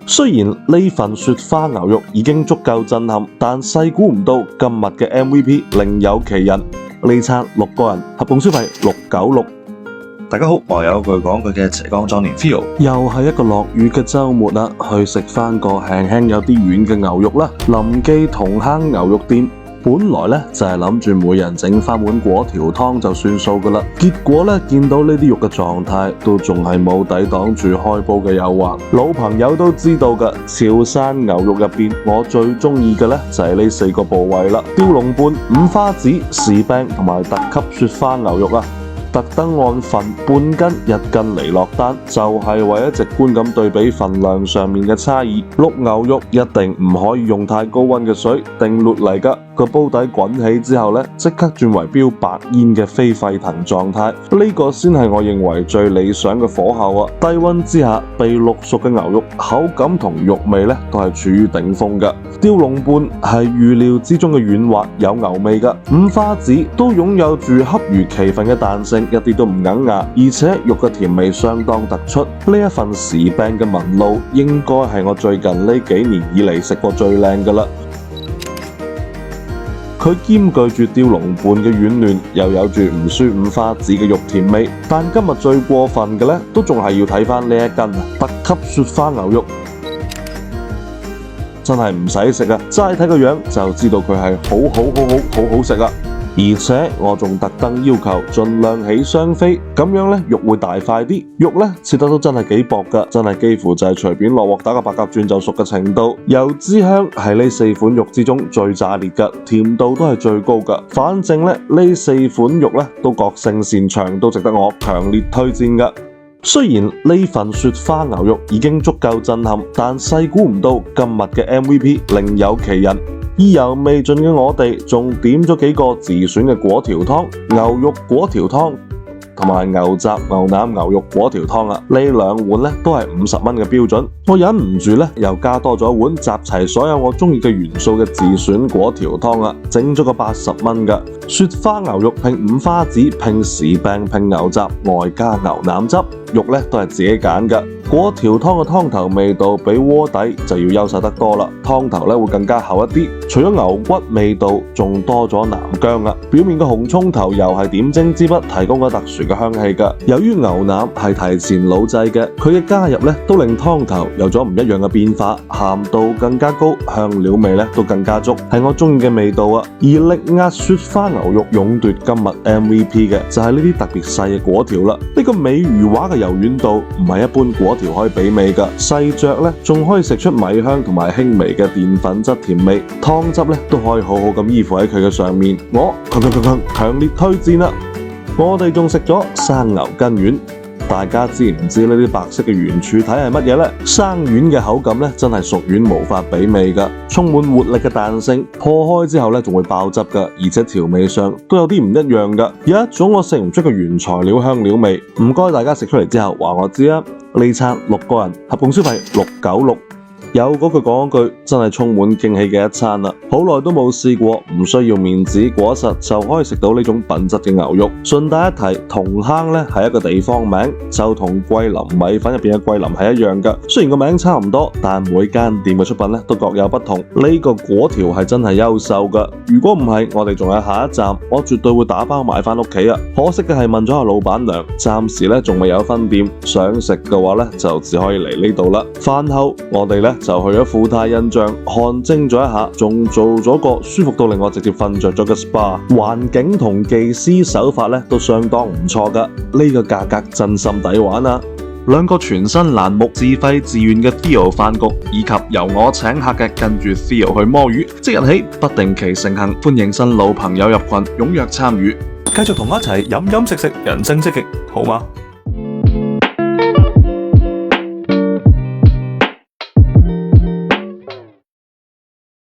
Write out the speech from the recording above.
雖然呢份雪花牛肉已經足夠震撼，但細估唔到今日嘅 MVP 另有其人。呢餐6個人合共消費696。大家好，我有句講句嘅斜槓壯年 Theo，又係一個落雨嘅週末啦，去食返個輕輕有啲軟嘅牛肉啦。林記同坑牛肉店本來呢就係諗住每人整返碗果條湯就算數㗎啦，結果呢見到呢啲肉嘅狀態都仲係冇抵擋住開煲嘅誘惑。老朋友都知道㗎，潮汕牛肉入邊我最鍾意嘅呢就係呢4個部位啦：吊龍伴、五花子、士兵同埋特級雪花牛肉啊！特登按份半斤1斤嚟落單，就係為咗直觀咁對比份量上面嘅差異。碌牛肉一定唔可以用太高溫嘅水，定律嚟㗎。個煲底滾起之後呢，即刻轉為飆白煙嘅非沸騰狀態，呢個先係我認為最理想嘅火候啊！低溫之下被淥熟嘅牛肉，口感同肉味呢都係處於頂峰㗎。吊龍伴係預料之中嘅軟滑有牛味㗎，五花子都擁有住恰如其分嘅彈性，一啲都唔硬牙，而且肉嘅甜味相當突出。呢一份時餅嘅紋路應該係我最近呢幾年以嚟食過最靚㗎啦。佢兼具住吊龍伴嘅軟嫩，又有住唔輸五花子嘅肉甜味。但今日最過分嘅呢，都仲係要睇返呢一斤特級雪花牛肉，真係唔使食啊！齋睇個樣就知道佢係好好食啊！而且我仲特登要求盡量起雙飛，咁樣呢肉會大塊啲，肉呢切得都真係幾薄㗎，真係幾乎就係隨便落鑊打個白鴿轉就熟嘅程度。油脂香係呢4款肉之中最炸裂㗎，甜度都係最高㗎。反正呢4款肉呢都各性擅長，都值得我強烈推薦㗎。雖然呢份雪花牛肉已經足夠震撼，但細估唔到今日嘅 MVP 另有其人。意猶未盡嘅我哋仲點咗幾個自選嘅果條湯、牛肉果條湯同埋牛雜牛腩牛肉果條湯啊！呢2碗呢都係50蚊嘅標準，我忍唔住呢又加多咗一碗集齊所有我中意嘅元素嘅自選果條湯啊！整咗個80蚊嘅雪花牛肉拼五花子拼士餅拼牛雜，外加牛腩汁，肉呢都係自己揀嘅。果條湯嘅湯頭味道比鍋底就要優秀得多啦，湯頭呢會更加厚一啲，除咗牛骨味道，仲多咗南薑啊！表面嘅紅葱頭又係點睛之筆，提供咗特殊嘅香氣㗎。由於牛腩係提前滷製嘅，佢嘅加入呢都令湯頭有咗唔一樣嘅變化，鹹度更加高，香料味呢都更加足，係我中意嘅味道啊！而力壓雪花牛肉勇奪今日 MVP 嘅就係呢啲特別細嘅果條啦，呢個美如畫嘅柔軟度唔係一般果條可以媲美㗎，細嚼呢仲可以食出米香同埋輕微嘅澱粉質甜味，湯汁呢都可以好好咁依附喺佢嘅上面，我強烈推薦啦！我哋仲食咗生牛筋丸，大家知唔知呢啲白色嘅圓柱體係乜嘢呢？生丸嘅口感呢真係屬丸無法媲美㗎，充滿活力嘅彈性，破開之後呢仲會爆汁㗎，而且調味上都有啲唔一樣㗎，有一種我食唔出嘅原材料香料味。唔該大家食出嚟之後話我知啊！呢餐6個人合共消費696。有嗰句講句，真係充滿驚喜嘅一餐啦！好耐都冇試過，唔需要面子果實就可以食到呢種品質嘅牛肉。順帶一提，同坑呢係一個地方名，就同桂林米粉入邊嘅桂林係一樣㗎。雖然個名差唔多，但每間店嘅出品呢都各有不同。呢個果條係真係優秀㗎。如果唔係，我哋仲有下一站，我絕對會打包買返屋企啊！可惜嘅係問咗下老闆娘，暫時呢仲未有分店，想食嘅話呢就只可以嚟呢度啦。飯後我哋呢就去咗富泰印象看精咗一下，仲做咗個舒服到令我直接瞓着咗嘅 SPA， 環境同技師手法呢都相當唔錯㗎，呢個價格真心抵玩啊！2個全新欄目自費自願嘅 Theo 飯局，以及由我請客嘅跟住 Theo 去摸魚，即日起不定期盛行，歡迎新老朋友入群，踴躍參與，繼續同我一齊飲飲食食，人生積極，好嗎？